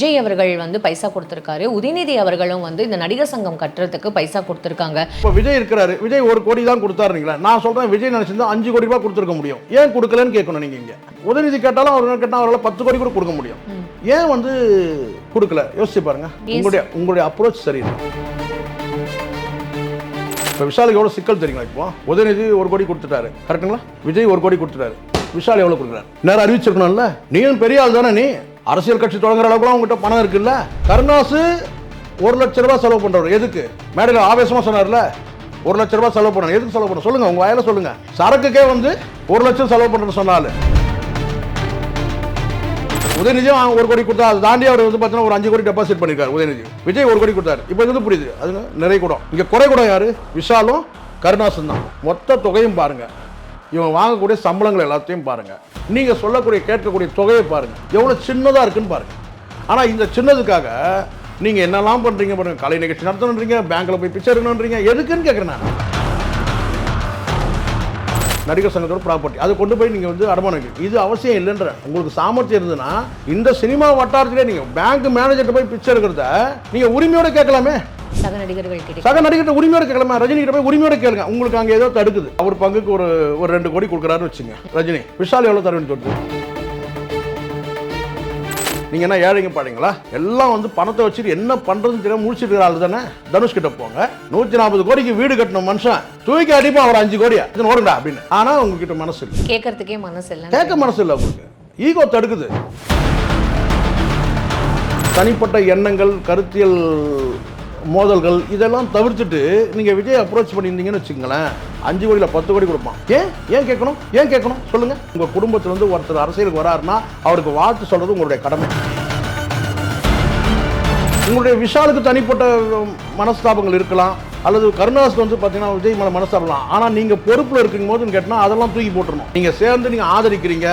விஜய் அவர்கள் வந்து பைசா கொடுத்திருக்காரு. உதயநிதி அவர்களும் வந்து இந்த நடிகர் சங்கம் கட்டுறதுக்கு பைசா கொடுத்திருக்காங்க. இப்போ விஜய் இருக்கிறாரு, விஜய் 1 கோடி தான் கொடுத்தாருங்களா? நான் சொல்றேன், விஜய் நினைச்சிருந்தா 5 கோடி ரூபாய் கொடுத்துருக்க முடியும். ஏன் கொடுக்கலன்னு கேட்கணும் நீங்க. இங்க உதயநிதி கேட்டாலும் அவர் கேட்டால் அவரால் 10 கோடி கூட கொடுக்க முடியும். ஏன் வந்து கொடுக்கல? யோசிச்சு பாருங்க. உங்களுடைய அப்ரோச் சரியில்லை. இப்போ விஷாலுக்கு எவ்வளோ சிக்கல் தெரியுங்களா? இப்போ உதயநிதி 1 கோடி கொடுத்துட்டாரு, கரெக்டுங்களா? விஜய் 1 கோடி கொடுத்துட்டாரு, விஷால் எவ்வளோ கொடுக்குறாரு? நேரம் அறிவிச்சிருக்கணும்ல. நீயும் பெரிய ஆள் தானே, நீ அரசியல் கட்சி தொடங்குற அளவுக்கு உங்ககிட்ட பணம் இருக்குல்ல. கருணாசு 1 லட்ச ரூபாய் செலவு பண்றவர் எதுக்கு? மேடையில் ஆவேசமா சொன்னார்ல, 1 லட்ச ரூபாய் செலவு பண்ண எதுக்கு செலவு பண்ண சொல்லுங்க, உங்க வாயில சொல்லுங்க. சரக்குக்கே வந்து 1 லட்சம் செலவு பண்றது சொன்னாலும் உதயநிதியும் 1 கோடி கொடுத்தா அதை தாண்டி அவர் வந்து பார்த்தீங்கன்னா ஒரு 5 கோடி டெபாசிட் பண்ணிருக்காரு உதயநிதி. விஜய் 1 கோடி கொடுத்தாரு. இப்போ இது புரியுது. அது நிறைய கூட இங்க குறை கூட யாரு? விஷாலும் கருணாசும் தான். மொத்த தொகையும் பாருங்க, இவன் வாங்கக்கூடிய சம்பளங்கள் எல்லாத்தையும் பாருங்க, நீங்க சொல்லக்கூடிய கேட்கக்கூடிய தொகையை பாருங்க, எவ்வளவு சின்னதா இருக்குன்னு பாருங்க. ஆனா இந்த சின்னதுக்காக நீங்க என்னெல்லாம் பண்றீங்க பாருங்க. கலை நிகழ்ச்சி நடத்தணுன்றீங்க, பேங்க்ல போய் பிச்சை எடுக்கணுன்றீங்க, எதுக்குன்னு கேட்கறேன் நான். நடிகர் சங்கத்தோட ப்ராப்பர்ட்டி அதை கொண்டு போய் நீங்க வந்து அடமானம் வைக்கணும். இது அவசியம் இல்லைன்ற. உங்களுக்கு சாமர்த்தியம் இருந்ததுன்னா இந்த சினிமா வட்டாரத்திலே நீங்க பேங்க் மேனேஜர்கிட்ட போய் பிச்சை எடுக்கிறத நீங்க உரிமையோட கேட்கலாமே. சக நடிகர்கள் சக நடிகர்கிட்ட உரிமையோட கேட்கலாமா? ரஜினி கிட்ட போய் உரிமையோட கேளுங்க. உங்களுக்கு அங்கே ஏதோ தடுக்குது. அவர் பங்குக்கு ஒரு 2 கோடி கொடுக்குறாருன்னு வச்சுங்க ரஜினி. விஷால் எவ்வளோ தருவேன்னு சொல்லிட்டு நீங்க என்ன ஏழைங்க பாடுங்களா? எல்லாம் வந்து பணத்தை வச்சுட்டு என்ன பண்றதுன்னு தெரியாம முடிச்சுட்டு இருக்கிற ஆள் தானே. தனுஷ் கிட்ட போங்க, 140 கோடிக்கு வீடு கட்டணும் மனுஷன், தூக்கி அடிப்பா அவர் 5 கோடியா ஓடுங்க அப்படின்னு. ஆனா உங்ககிட்ட மனசு இல்லை, கேட்கறதுக்கே மனசு இல்லை, கேட்க மனசு இல்லை. உங்களுக்கு ஈகோ தடுக்குது. தனிப்பட்ட எண்ணங்கள், கருத்தியல் மோதல்கள் இதெல்லாம் தவிர்த்துட்டு நீங்க விஜய் அப்ரோச் பண்ணியிருந்தீங்கன்னு வச்சுங்களேன், 5 கோடியில் 10 கோடி கொடுப்பான். ஏன் கேட்கணும்? ஏன் கேட்கணும் சொல்லுங்க. உங்க குடும்பத்துல இருந்து ஒருத்தர் அரசியலுக்கு வராருன்னா அவருக்கு வாழ்த்து சொல்றது உங்களுடைய கடமை. உங்களுடைய விஷாலுக்கு தனிப்பட்ட மனஸ்தாபங்கள் இருக்கலாம், அல்லது கருணாசுக்கு வந்து பார்த்தீங்கன்னா விஜய் மேலே மனஸ்தாபலாம். ஆனால் நீங்கள் பொறுப்பில் இருக்குங்க போதுன்னு கேட்டால் அதெல்லாம் தூக்கி போட்டுருணும். நீங்கள் சேர்ந்து நீங்கள் ஆதரிக்கிறீங்க,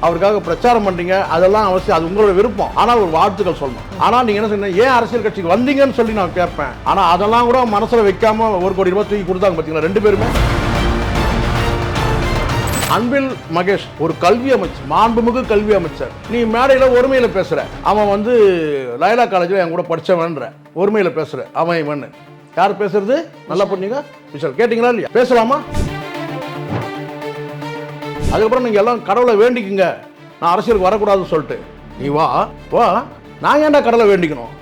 அவருக்காக பிரச்சாரம் பண்ணுறீங்க, அதெல்லாம் அவசியம், அது உங்களோட விருப்பம். ஆனால் ஒரு வாழ்த்துக்கள் சொல்லணும். ஆனால் நீங்கள் என்ன சொன்னீங்க, ஏன் அரசியல் கட்சிக்கு வந்தீங்கன்னு சொல்லி நான் கேட்பேன். ஆனால் அதெல்லாம் கூட மனசில் வைக்காம 1 கோடி ரூபாய் தூக்கி கொடுத்தாங்க பார்த்தீங்களா 2 பேருமே. அன்பில் மகேஷ் ஒரு கல்வி அமைச்சர், மாண்புமிகு கல்வி அமைச்சர். நீ மேடையில் ஒருமையில பேசுற, அவன் வந்து லயலா காலேஜில் என் கூட படிச்சவன்ற ஒருமையில பேசுற, அவன் இவன் யார் பேசுறது? நல்லா புரிஞ்சுங்க. விஷால் கேட்டீங்களா இல்லையா? பேசலாமா? அதுக்கப்புறம் நீங்க எல்லாம் கடவுளை வேண்டிக்குங்க, நான் அரசியலுக்கு வரக்கூடாதுன்னு சொல்லிட்டு நீ வா. நான் ஏன்டா கடவுளை வேண்டிக்கணும்?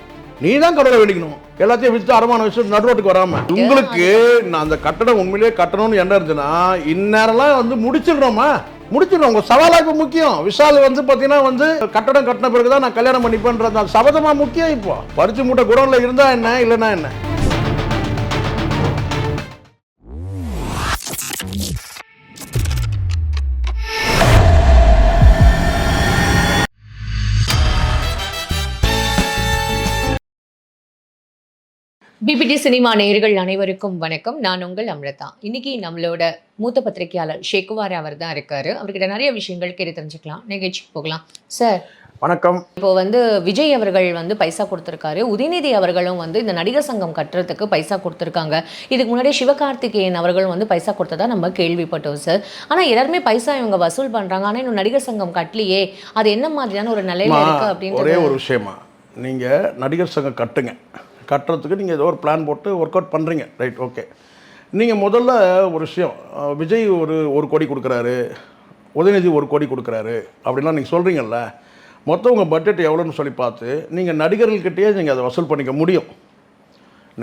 நீ தான் கடவுளை வேண்டிக்கணும். எல்லாத்தையும் வித்து அடமானம் வச்சு நடுரோட்டுக்கு வராம. உங்களுக்கு நான் அந்த கட்டடம் உண்மையிலேயே கட்டணும்னு என்ன இருந்துச்சுன்னா இந்நேரம்லாம் வந்து முடிச்சிடுறோமா? முடிச்சிடுறோம். உங்க சவாலா இப்ப முக்கியம். விஷால் வந்து பாத்தீங்கன்னா வந்து கட்டடம் கட்டின பிறகுதான் நான் கல்யாணம் பண்ணிப்பேன்ற சபதமா முக்கியம். இப்போ பறிச்சு மூட்டை குடோன்ல இருந்தா என்ன, இல்லைன்னா என்ன? பிபிடி சினிமா நேயர்கள் அனைவருக்கும் வணக்கம். நான் உங்கள் அம்ரிதா. இன்னைக்கு நம்மளோட மூத்த பத்திரிகையாளர் ஷேகுவார் அவர் தான் இருக்காரு. அவர்கிட்ட நிறைய விஷயங்கள் கேட்டு தெரிஞ்சுக்கலாம். நிகழ்ச்சிக்கு போகலாம். சார் வணக்கம். இப்போ வந்து விஜய் அவர்கள் வந்து பைசா கொடுத்திருக்காரு. உதயநிதி அவர்களும் வந்து இந்த நடிகர் சங்கம் கட்டுறதுக்கு பைசா கொடுத்திருக்காங்க. இதுக்கு முன்னாடி சிவகார்த்திகேயன் அவர்களும் வந்து பைசா கொடுத்ததா நம்ம கேள்விப்பட்டோம் சார். ஆனால் எல்லாருமே பைசா இவங்க வசூல் பண்றாங்க, ஆனால் இன்னும் நடிகர் சங்கம் கட்டலையே, அது என்ன மாதிரியான ஒரு நிலையில இருக்கு அப்படின்னு ஒரே ஒரு விஷயமா, நீங்க நடிகர் சங்கம் கட்டுறதுக்கு நீங்கள் ஏதோ ஒரு பிளான் போட்டு ஒர்க் அவுட் பண்ணுறீங்க, ரைட், ஓகே. நீங்கள் முதல்ல ஒரு விஷயம், விஜய் ஒரு கோடி கொடுக்குறாரு, உதயநிதி 1 கோடி கொடுக்குறாரு அப்படின்லாம் நீங்கள் சொல்கிறீங்கல்ல, மொத்தம் உங்கள் பட்ஜெட் எவ்வளோன்னு சொல்லி பார்த்து நீங்கள் நடிகர்கள்கிட்டயே நீங்கள் அதை வசூல் பண்ணிக்க முடியும்.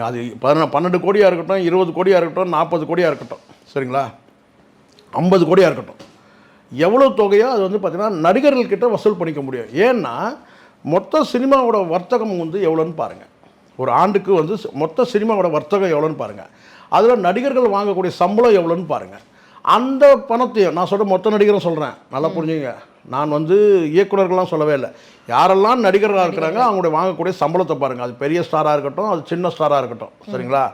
அது 12 கோடியாக இருக்கட்டும், 20 கோடியாக இருக்கட்டும், 40 கோடியாக இருக்கட்டும், சரிங்களா, 50 கோடியாக இருக்கட்டும், எவ்வளோ தொகையோ அது வந்து பார்த்திங்கன்னா நடிகர்கள்கிட்ட வசூல் பண்ணிக்க முடியும். ஏன்னா மொத்த சினிமாவோட வர்த்தகம் வந்து எவ்வளோன்னு பாருங்கள். ஒரு ஆண்டுக்கு வந்து மொத்த சினிமாவோட வர்த்தகம் எவ்வளோன்னு பாருங்கள். அதில் நடிகர்கள் வாங்கக்கூடிய சம்பளம் எவ்வளோன்னு பாருங்கள். அந்த பணத்தையும் நான் சொல்கிற மொத்த நடிகரும் சொல்கிறேன், நல்லா புரிஞ்சுங்க. நான் வந்து இயக்குநர்கள்லாம் சொல்லவே இல்லை, யாரெல்லாம் நடிகர்களாக இருக்கிறாங்க அவங்களுடைய வாங்கக்கூடிய சம்பளத்தை பாருங்கள். அது பெரிய ஸ்டாராக இருக்கட்டும், அது சின்ன ஸ்டாராக இருக்கட்டும், சரிங்களா.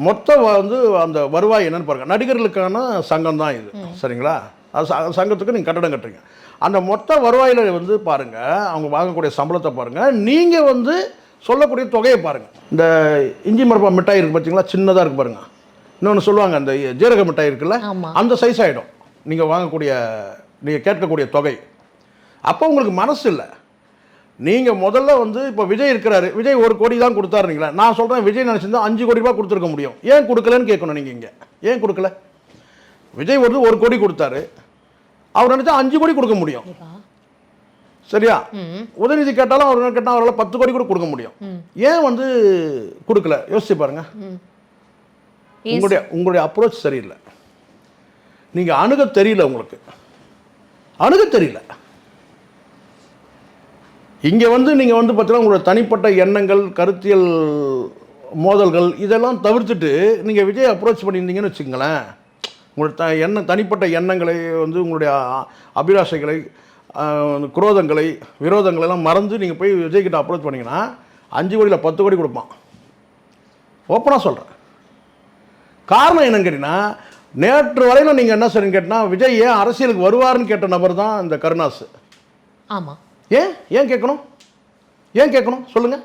மொத்தம் வந்து அந்த வருவாய் என்னென்னு பாருங்கள். நடிகர்களுக்கான சங்கம் தான் இது, சரிங்களா. அது சங்கத்துக்கு நீங்கள் கட்டடம் கட்டுறீங்க. அந்த மொத்த வருவாயில் வந்து பாருங்கள், அவங்க வாங்கக்கூடிய சம்பளத்தை பாருங்கள், நீங்கள் வந்து சொல்லக்கூடிய தொகையை பாருங்கள். இந்த இஞ்சி மரப்பா மிட்டாய் இருக்குது பார்த்தீங்களா, சின்னதாக இருக்குது பாருங்கள். இன்னொன்று சொல்லுவாங்க, அந்த ஜீரக மிட்டாய் இருக்குல்ல, அந்த சைஸ் ஆகிடும் நீங்கள் வாங்கக்கூடிய, நீங்கள் கேட்கக்கூடிய தொகை. அப்போ உங்களுக்கு மனசு இல்லை. நீங்கள் முதல்ல வந்து இப்போ விஜய் இருக்கிறாரு, விஜய் 1 கோடி தான் கொடுத்தாருங்களா? நான் சொல்கிறேன், விஜய் நினச்சிருந்தா 5 கோடி ரூபாய் கொடுத்துருக்க முடியும். ஏன் கொடுக்கலன்னு கேட்கணும் நீங்கள். இங்கே ஏன் கொடுக்கல? விஜய் வந்து 1 கோடி கொடுத்தாரு, அவர் நினச்சா 5 கோடி கொடுக்க முடியும். சரியா? உதயநிதி கேட்டாலும் அவர் கேட்டால் அவரால் 10 கோடி கூட கொடுக்க முடியும். ஏன் வந்து கொடுக்கல? யோசிச்சு பாருங்க. உங்களுடைய அப்ரோச் சரியில்லை. நீங்கள் அணுக தெரியல, உங்களுக்கு அணுக தெரியல. இங்கே வந்து நீங்கள் வந்து பார்த்தீங்கன்னா உங்களோட தனிப்பட்ட எண்ணங்கள், கருத்தியல் மோதல்கள் இதெல்லாம் தவிர்த்துட்டு நீங்கள் விஜய் அப்ரோச் பண்ணியிருந்தீங்கன்னு வச்சுக்கங்களேன், உங்களோட தனிப்பட்ட எண்ணங்களை வந்து உங்களுடைய அபிலாஷைகளை, குரோதங்களை, விரோதங்களெல்லாம் மறந்து நீங்கள் போய் விஜய்கிட்ட அப்ரோச் பண்ணிங்கன்னா 5 கோடியில் 10 கோடி கொடுப்பான். ஓப்பனாக சொல்கிறேன். காரணம் என்னன்னு கேட்டிங்கன்னா, நேற்று வரையில் நீங்கள் என்ன சொல்லுன்னு கேட்டால் விஜய் ஏன் அரசியலுக்கு வருவார்னு கேட்ட நபர் தான் இந்த கருணாஸ். ஆமாம். ஏன் கேட்கணும்? ஏன் கேட்கணும் சொல்லுங்கள்.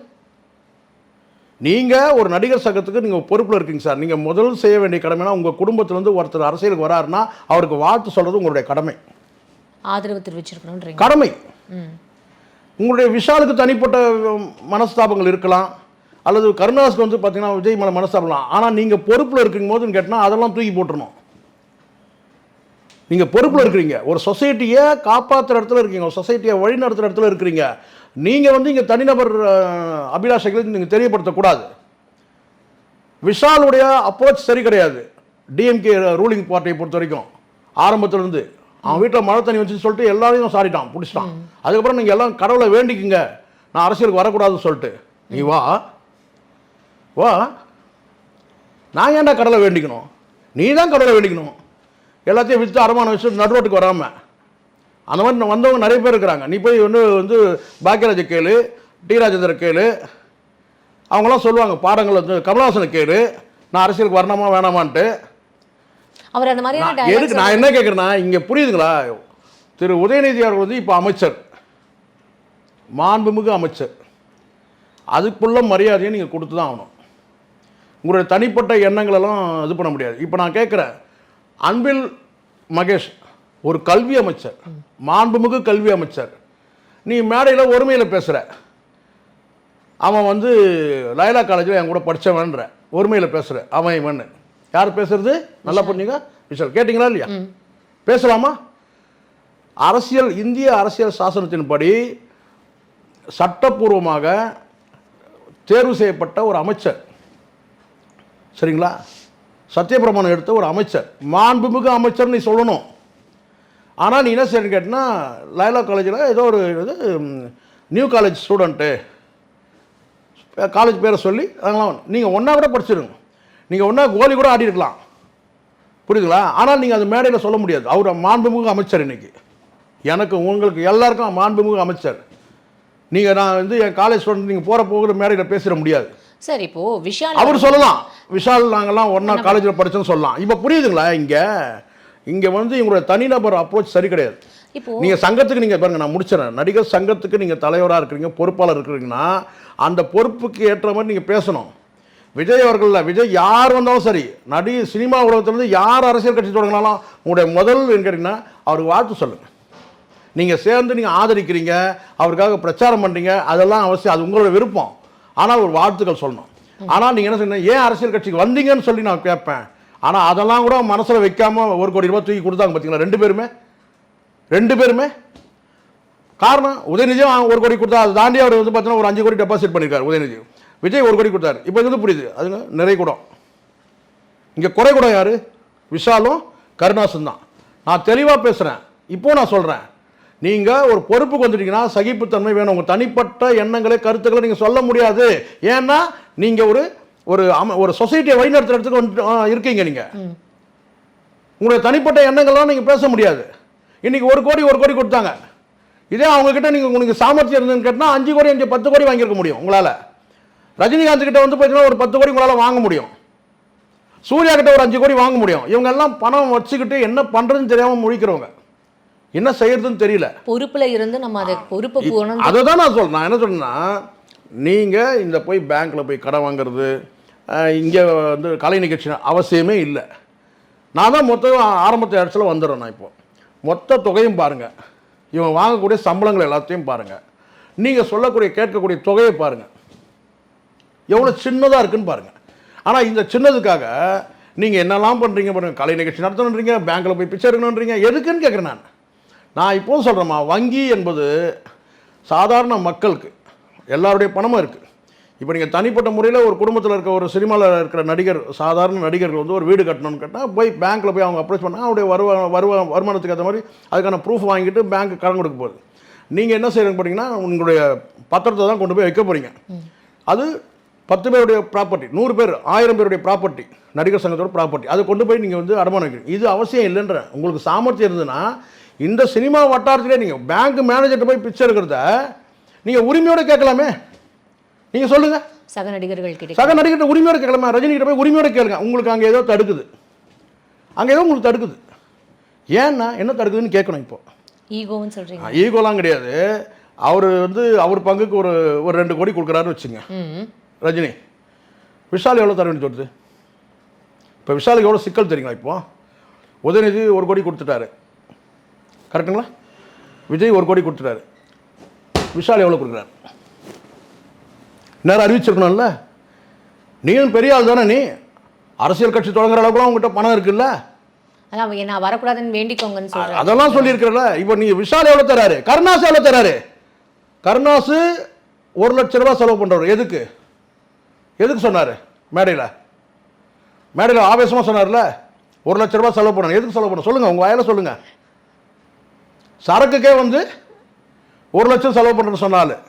நீங்கள் ஒரு நடிகர் சங்கத்துக்கு நீங்கள் பொறுப்பில் இருக்கீங்க சார். நீங்கள் முதல் செய்ய வேண்டிய கடமைனா, உங்கள் குடும்பத்திலேருந்து ஒருத்தர் அரசியலுக்கு வராருன்னா அவருக்கு வாழ்த்து சொல்கிறது உங்களுடைய கடமை, ஆதரவு தெரிவிச்சிருக்கணும் கடமை. உங்களுடைய விஷாலுக்கு தனிப்பட்ட மனஸ்தாபங்கள் இருக்கலாம், அல்லது கருணாஸுக்கு வந்து பார்த்தீங்கன்னா விஜய் மேலே மனஸ்தாபலாம். ஆனால் நீங்கள் பொறுப்பில் இருக்கும் போதுன்னு கேட்டால் அதெல்லாம் தூக்கி போட்டுருணும். நீங்கள் பொறுப்பில் இருக்கிறீங்க, ஒரு சொசைட்டியை காப்பாற்றுற இடத்துல இருக்கீங்க, ஒரு சொசைட்டியை வழி நடத்துகிற இடத்துல இருக்கிறீங்க. நீங்கள் வந்து இங்கே தனிநபர் அபிலாஷைகளை நீங்கள் தெரியப்படுத்தக்கூடாது. விஷாலுடைய அப்ரோச் சரி கிடையாது. டிஎம்கே ரூலிங் பார்ட்டியை பொறுத்த வரைக்கும் ஆரம்பத்திலிருந்து அவன் வீட்டில் மழை தண்ணி வச்சுன்னு சொல்லிட்டு எல்லாரையும் சாரிட்டான், பிடிச்சிட்டான். அதுக்கப்புறம் நீங்கள் எல்லாம் கடவுளை வேண்டிக்குங்க, நான் அரசியலுக்கு வரக்கூடாதுன்னு சொல்லிட்டு நீ வா வா. நான் ஏன்டா கடவுளை வேண்டிக்கணும்? நீ தான் கடவுளை வேண்டிக்கணும். எல்லாத்தையும் விற்று அடமானம் வச்சு நடுரோட்டுக்கு வராமல் அந்த மாதிரி வந்தவங்க நிறைய பேர் இருக்கிறாங்க. நீ போய் வந்து பாக்கியராஜை கேளு, டி ராஜேந்திர கேளு, அவங்களாம் சொல்லுவாங்க பாடங்கள் வந்து கமலஹாசனை கேளு, நான் அரசியலுக்கு வரணுமா வேணாமான்ட்டு. அவர் அந்த மாதிரியான எதுக்கு நான் என்ன கேட்குறேன்னா, இங்கே புரியுதுங்களா? திரு உதயநிதி அவர்கள் வந்து இப்போ அமைச்சர், மாண்புமிகு அமைச்சர், அதுக்குள்ள மரியாதையை நீங்கள் கொடுத்து தான் ஆகணும். உங்களுடைய தனிப்பட்ட எண்ணங்களெல்லாம் இது பண்ண முடியாது. இப்போ நான் கேட்குறேன், அன்பில் மகேஷ் ஒரு கல்வி அமைச்சர், மாண்புமிகு கல்வி அமைச்சர், நீ மேடையில் ஒருமையில் பேசுகிற, அவன் வந்து லயலா காலேஜில் என் கூட படித்தவன்ற ஒருமையில் பேசுகிற அவன் இவன். யார் பேசுறது? நல்லா புரிஞ்சுங்க. விஷால் கேட்டிங்களா இல்லையா? பேசலாமா? அரசியல், இந்திய அரசியல் சாசனத்தின்படி சட்டப்பூர்வமாக தேர்வு செய்யப்பட்ட ஒரு அமைச்சர், சரிங்களா, சத்தியப்பிரமாணம் எடுத்த ஒரு அமைச்சர், மாண்புமிகு அமைச்சர் நீ சொல்லணும். ஆனால் நீ என்ன செய்யணும்னு கேட்டினா, லயலா காலேஜில் ஏதோ ஒரு இது நியூ காலேஜ் ஸ்டூடெண்ட்டு காலேஜ் பேரை சொல்லி அதெல்லாம் நீங்கள் ஒன்றா கூட படிச்சிருங்க, நீங்கள் ஒன்றா கோலி கூட ஆடி இருக்கலாம், புரியுதுங்களா? ஆனால் நீங்கள் அது மேடையில் சொல்ல முடியாது. அவர் மாண்புமிகு அமைச்சர். இன்றைக்கி எனக்கு உங்களுக்கு எல்லாருக்கும் மாண்புமிகு அமைச்சர். நீங்கள் நான் வந்து என் காலேஜ் ஸ்டூடெண்ட் நீங்கள் போகிற மேடையில் பேசிட முடியாது. சார் இப்போ விஷால் அவர் சொல்லலாம், விஷால் நாங்கள்லாம் ஒன்றா காலேஜில் படித்தோன்னு சொல்லலாம். இப்போ புரியுதுங்களா? இங்கே வந்து இவங்களுடைய தனிநபர் அப்ரோச் சரி கிடையாது. இப்போ நீங்கள் சங்கத்துக்கு நீங்கள் பாருங்கள், நான் முடிச்சிடறேன். நடிகர் சங்கத்துக்கு நீங்கள் தலைவராக இருக்கிறீங்க, பொறுப்பாளர் இருக்கிறீங்கன்னா அந்த பொறுப்புக்கு ஏற்ற மாதிரி நீங்கள் பேசணும். விஜய் அவர்கள், விஜய் யார் வந்தாலும் சரி, சினிமா உலகத்திலேருந்து யார் அரசியல் கட்சி தொடங்கினாலும் உங்களுடைய முதல் கேட்டிங்கன்னா அவருக்கு வாழ்த்து சொல்லுங்கள். நீங்கள் சேர்ந்து நீங்கள் ஆதரிக்கிறீங்க, அவருக்காக பிரச்சாரம் பண்ணுறீங்க, அதெல்லாம் அவசியம், அது உங்களோட விருப்பம். ஆனால் ஒரு வாழ்த்துக்கள் சொல்லணும். ஆனால் நீங்கள் என்ன சொன்னீங்க, ஏன் அரசியல் கட்சிக்கு வந்தீங்கன்னு சொல்லி நான் கேட்பேன். ஆனால் அதெல்லாம் கூட மனசில் வைக்காமல் 1 கோடி ரூபாய் தூக்கி கொடுத்தாங்க பார்த்தீங்களா ரெண்டு பேருமே. காரணம், உதயநிதியும் 1 கோடி கொடுத்தா, அதை தாண்டி அவர் வந்து பார்த்தீங்கன்னா ஒரு 5 கோடி டெபாசிட் பண்ணியிருக்காரு உதயநிதி. விஜய் 1 கோடி கொடுத்தாரு. இப்போ இது வந்து புரியுது, அதுங்க நிறைய கூடம். இங்கே குறை கூடம் யார்? விஷாலும் கருணாசும் தான். நான் தெளிவாக பேசுகிறேன். இப்போது நான் சொல்கிறேன், நீங்கள் ஒரு பொறுப்புக்கு வந்துட்டீங்கன்னா சகிப்புத்தன்மை வேணும். உங்கள் தனிப்பட்ட எண்ணங்களை, கருத்துக்களை நீங்கள் சொல்ல முடியாது. ஏன்னா நீங்கள் ஒரு சொசைட்டியை வழிநடத்துகிற இடத்துக்கு இருக்கீங்க. நீங்கள் உங்களுடைய தனிப்பட்ட எண்ணங்கள்லாம் நீங்கள் பேச முடியாது. இன்றைக்கி 1 கோடி கொடுத்தாங்க. இதே அவங்கக்கிட்ட உங்களுக்கு சாமர்த்தியம் இருந்ததுன்னு கேட்டால் 5 கோடி 10 கோடி வாங்கியிருக்க முடியும் உங்களால். ரஜினிகாந்த் கிட்ட வந்து பார்த்தீங்கன்னா ஒரு 10 கோடி உங்களால் வாங்க முடியும். சூர்யா கிட்ட ஒரு 5 கோடி வாங்க முடியும். இவங்க எல்லாம் பணம் வச்சுக்கிட்டு என்ன பண்ணுறதுன்னு தெரியாமல் முழிக்கிறவங்க, என்ன செய்யறதுன்னு தெரியல. பொறுப்புல இருந்து நம்ம அதை பொறுப்பு போகணும். அதை தான் நான் சொல்றேன். நான் என்ன சொன்னேன்னா, நீங்கள் இந்த போய் பேங்க்கில் போய் கடன் வாங்குறது, இங்கே வந்து கலை நிகழ்ச்சி அவசியமே இல்லை. நான் தான் மொத்தம் ஆரம்பத்து இடத்துல வந்துடுறேன். நான் இப்போ மொத்த தொகையும் பாருங்கள், இவன் வாங்கக்கூடிய சம்பளங்கள் எல்லாத்தையும் பாருங்கள். நீங்கள் சொல்லக்கூடிய கேட்கக்கூடிய தொகையை பாருங்கள் எவ்வளோ சின்னதாக இருக்குன்னு பாருங்கள். ஆனால் இந்த சின்னதுக்காக நீங்கள் என்னெல்லாம் பண்ணுறீங்க பாருங்கள். கலை நிகழ்ச்சி நடத்தணுன்றீங்க, பேங்க்கில் போய் பிச்சை எடுக்கணுன்றீங்க. எதுக்குன்னு கேட்குறேன் நான் இப்போது சொல்கிறேம்மா, வங்கி என்பது சாதாரண மக்களுக்கு எல்லாருடைய பணமும் இருக்குது. இப்போ நீங்கள் தனிப்பட்ட முறையில் ஒரு குடும்பத்தில் இருக்க ஒரு சினிமாவில் இருக்கிற நடிகர், சாதாரண நடிகர்கள் வந்து ஒரு வீடு கட்டணும்னு கேட்டால் போய் பேங்க்கில் போய் அவங்க அப்ரோச் பண்ணால் அவருடைய வருமானத்துக்கு ஏற்ற மாதிரி அதுக்கான ப்ரூஃப் வாங்கிட்டு பேங்க்கு கடன் கொடுக்க போகுது. நீங்கள் என்ன செய்யறீங்க போட்டிங்கன்னா உங்களுடைய பத்திரத்தை தான் கொண்டு போய் வைக்க போகிறீங்க. அது 10 பேருடைய ப்ராப்பர்ட்டி, 100 பேர் 1000 பேருடைய ப்ராப்பர்ட்டி, நடிகர் சங்கத்தோட ப்ராப்பர்ட்டி. அதை கொண்டு போய் நீங்கள் வந்து அடமானம் வைக்கிறீங்க. இது அவசியம் இல்லைன்ற. உங்களுக்கு சாமர்த்தியம் இருந்ததுன்னா இந்த சினிமா வட்டாரத்திலே நீங்கள் பேங்க் மேனேஜர்கிட்ட போய் பிச்சை எடுக்கிறத நீங்கள் உரிமையோடு கேட்கலாமே. நீங்கள் சொல்லுங்கள், சக நடிகர்கள் சக நடிகர்கிட்ட உரிமையோடு கேட்கலாமா? ரஜினி கிட்ட போய் உரிமையோடு கேளுங்க. உங்களுக்கு அங்கே ஏதோ தடுக்குது, அங்கே ஏதோ உங்களுக்கு தடுக்குது. ஏன்னா என்ன தடுக்குதுன்னு கேட்கணும். இப்போ ஈகோன்னு சொல்கிறீங்க. ஈகோலாம் கிடையாது. அவர் வந்து அவர் பங்குக்கு ஒரு 2 கோடி கொடுக்குறாருன்னு வச்சுங்க ரஜினி. விஷால் எவ்வளோ தர வேண்டியது வருது? இப்போ விஷாலுக்கு எவ்வளோ சிக்கல் தெரியுங்களா? இப்போ உதயநிதி 1 கோடி கொடுத்துட்டாரு, கரெக்டுங்களா? விஜய் 1 கோடி கொடுத்துட்டாரு. விஷால் எவ்வளோ கொடுக்குறாரு? நேரம் அறிவிச்சிருக்கணும்ல. நீயும் பெரிய ஆள் தானே, நீ அரசியல் கட்சி தொடங்குற அளவுக்குலாம் உங்ககிட்ட பணம் இருக்குல்ல. அதான் நான் வரக்கூடாதுன்னு வேண்டிக்கோங்கன்னு சொல்கிறேன். அதெல்லாம் சொல்லியிருக்கிறல. இப்போ நீங்கள் விஷால் எவ்வளோ தராரு, கருணாஸ் எவ்வளோ தராரு? கருணாசு 1 லட்ச ரூபா செலவு பண்ணுறவர். எதுக்கு எதுக்கு சொன்னார்? மேடையில் ஆவேசமாக சொன்னார்ல, 1 லட்ச ரூபா செலவு பண்ணணும். எதுக்கு செலவு பண்ண சொல்லுங்கள், உங்கள் வாயில சொல்லுங்கள். சரக்குக்கே வந்து 1 லட்சம் செலவு பண்ணுறேன்னு சொன்னாலும்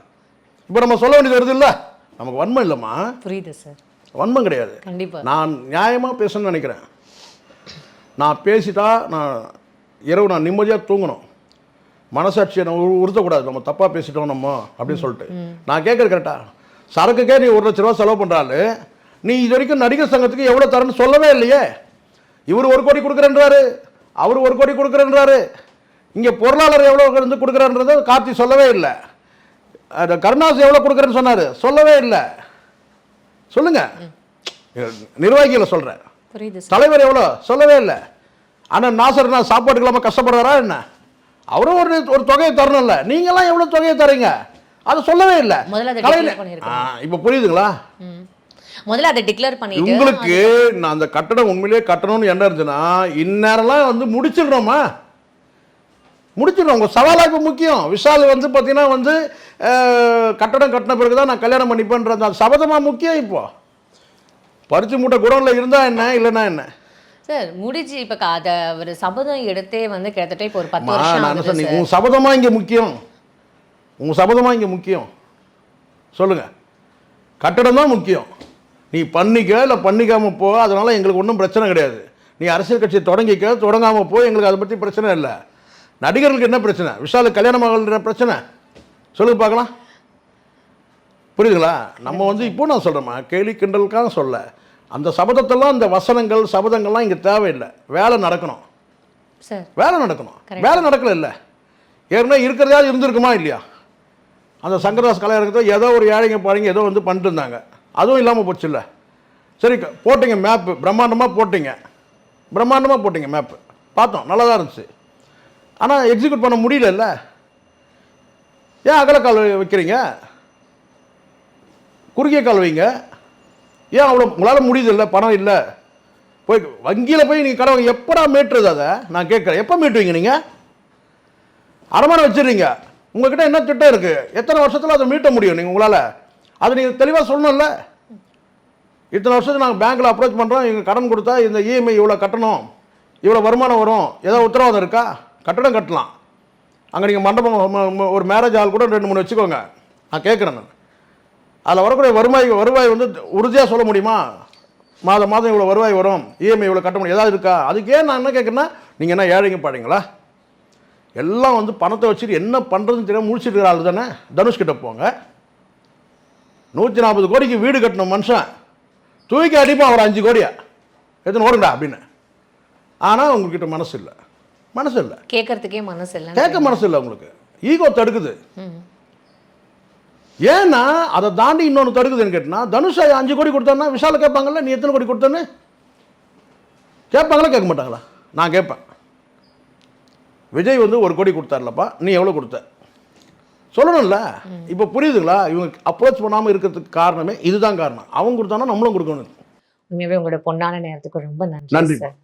இப்போ நம்ம சொல்ல வேண்டியது வருது இல்லை. நமக்கு வன்மம் இல்லைம்மா. புரியுது சார். வன்மம் கிடையாது. கண்டிப்பாக நான் நியாயமாக பேசணும்னு நினைக்கிறேன். நான் பேசிட்டா இரவு நான் நிம்மதியாக தூங்கணும். மனசாட்சியை நம்ம உறுத்தக்கூடாது, நம்ம தப்பாக பேசிட்டோம் நம்ம அப்படின்னு சொல்லிட்டு. நான் கேட்குறது கரெக்டா? சரக்குக்கே நீ 1 லட்ச ரூபா செலவு பண்ணுறாரு, நீ இது வரைக்கும் நடிகர் சங்கத்துக்கு எவ்வளோ தரேன்னு சொல்லவே இல்லையே. இவர் 1 கோடி கொடுக்குறேன்றாரு, அவர் 1 கோடி கொடுக்குறேன்றாரு. இங்கே பொருளாளர் எவ்வளோ இருந்து கொடுக்குறேன்றதை கார்த்தி சொல்லவே இல்லை. அது கருணாஸ் எவ்வளோ கொடுக்குறேன்னு சொன்னார், சொல்லவே இல்லை. சொல்லுங்கள், நிர்வாகிகளை சொல்கிறேன். தலைவர் எவ்வளோ சொல்லவே இல்லை. ஆனால் நாசர் நான் சாப்பாட்டுக்கு இல்லாமல் கஷ்டப்படுறாரா என்ன? அவரும் ஒரு தொகையை தரணும்ல. நீங்களாம் எவ்வளோ தொகையை தரீங்க அதை சொல்லவே இல்லை. இப்போ புரியுதுங்களா? முதல்ல அதை டிக்ளேர் பண்ணிட்டு உங்களுக்கு நான் அந்த கட்டடம் உண்மையிலேயே கட்டணும்னு என்ன இருந்துச்சுன்னா இந்நேரம்லாம் வந்து முடிச்சிடுறோமா? முடிச்சிடுறோம். உங்கள் சவாலாக இப்போ முக்கியம். விஷால் வந்து பார்த்தீங்கன்னா வந்து கட்டடம் கட்டின பிறகு தான் நான் கல்யாணம் பண்ணிப்பேன்ற அந்த சபதமாக முக்கியம். இப்போ பறிச்சு மூட்டை குடோனில் இருந்தால் என்ன, இல்லைன்னா என்ன சார் முடிச்சு இப்போ அதை ஒரு சபதம் எடுத்தே வந்து கிட்டத்தட்ட இப்போ ஒரு 10 வருஷம் நான் சொன்னேன். உங்கள் சபதமாக இங்கே முக்கியம், உங்கள் சபதமாக இங்கே முக்கியம். சொல்லுங்கள், கட்டடம் தான் முக்கியம். நீ பண்ணிக்க இல்லை பண்ணிக்காமல் போ, அதனால் எங்களுக்கு ஒன்றும் பிரச்சனை கிடையாது. நீ அரசியல் கட்சியை தொடங்கிக்க தொடங்காமல் போ, எங்களுக்கு அதை பற்றி பிரச்சனை இல்லை. நடிகர்களுக்கு என்ன பிரச்சனை? விஷாலுக்கு கல்யாணம் ஆகல பிரச்சனை சொல்லுங்க பார்க்கலாம். புரியுதுங்களா? நம்ம வந்து இப்போ நான் சொல்கிறேம்மா, கேலி கிண்டலுக்காக சொல்ல. அந்த சபதத்தெல்லாம், இந்த வசனங்கள் சபதங்கள்லாம் இங்கே தேவையில்லை. வேலை நடக்கணும் சார், வேலை நடக்கணும். வேலை நடக்கல இல்லை, ஏற்கனவே இருக்கிறதாவது இருந்திருக்குமா இல்லையா? அந்த சங்கரதாஸ் கலையரங்கத்தை ஏதோ ஒரு ஏழைங்க பாருங்க ஏதோ வந்து பண்ணிட்டு இருந்தாங்க, அதுவும் இல்லாமல் போச்சு இல்லை. சரி, போட்டிங்க மேப்பு, பிரம்மாண்டமாக போட்டிங்க மேப்பு, பார்த்தோம், நல்லா தான் இருந்துச்சு. ஆனால் எக்ஸிக்யூட் பண்ண முடியல. ஏன் அகலக்கால் வைக்கிறீங்க? குறுகிய கால் வைங்க. ஏன் அவ்வளோ உங்களால் முடியுது இல்லை? பணம் இல்லை. போய் வங்கியில் போய் நீங்கள் கடை எப்படா மீட்டுறது? அதை நான் கேட்குறேன், எப்போ மீட்டுவீங்க? நீங்கள் அடமானம் வச்சிடுறீங்க, உங்கள்கிட்ட என்ன திட்டம் இருக்குது? எத்தனை வருஷத்தில் அதை மீட்ட முடியும் நீங்கள்? உங்களால் அதை நீங்கள் தெளிவாக சொல்லணும்ல. இத்தனை வருஷத்துக்கு நாங்கள் பேங்க்கில் அப்ரோச் பண்ணுறோம், எங்கள் கடன் கொடுத்தா இந்த இஎம்ஐ இவ்வளோ கட்டணும், இவ்வளோ வருமானம் வரும், ஏதோ உத்தரவாதம் இருக்கா? கட்டடம் கட்டலாம். அங்கே நீங்கள் மண்டபம் ஒரு மேரேஜ் ஆள் கூட 2-3 வச்சுக்கோங்க. நான் கேட்குறேன், நான் அதில் வரக்கூடிய வருவாய் வந்து உறுதியாக சொல்ல முடியுமா? மாதம் இவ்வளோ வருவாய் வரும், இஎம்ஐ இவ்வளோ கட்ட முடியும், ஏதாவது இருக்கா? அதுக்கே நான் என்ன கேட்குறேன்னா, நீங்கள் என்ன ஏழைங்க பாடுங்களா? எல்லாம் வந்து பணத்தை வச்சுட்டு என்ன பண்ணுறதுன்னு தெரியாமல் முடிச்சுட்டு இருக்கிற ஆள் தானே. தனுஷ்கிட்ட போங்க, 140 கோடிக்கு வீடு கட்டணும் மனுஷன், தூக்கி அடிப்பான் ஒரு 5 கோடியா எத்தனை ஓடுங்கடா அப்படின்னு. ஆனால் உங்ககிட்ட மனசு இல்லை, கேட்கறதுக்கே மனசு இல்லை, கேட்க மனசு இல்லை. உங்களுக்கு ஈகோ தடுக்குது. ஏன்னா அதை தாண்டி இன்னொன்று தடுக்குதுன்னு கேட்டினா, தனுஷா 5 கோடி கொடுத்தான்னா விஷால கேட்பாங்கல்ல, நீ எத்தனை கோடி கொடுத்தேன்னு கேட்பாங்களா கேட்க மாட்டாங்களா? நான் கேட்பேன். விஜய் வந்து 1 கோடி கொடுத்தார்லப்பா, நீ எவ்வளோ கொடுத்த சொல்லணும்ல. இப்போ புரியுதுங்களா? இவங்க அப்ரோச் பண்ணாமல் இருக்கிறதுக்கு காரணமே இதுதான் காரணம். அவங்க கொடுத்தாங்கன்னா நம்மளும் கொடுக்கணும். உண்மையாவே உங்களோட பொன்னான நேரத்துக்கு ரொம்ப நன்றி நன்றி. சார்.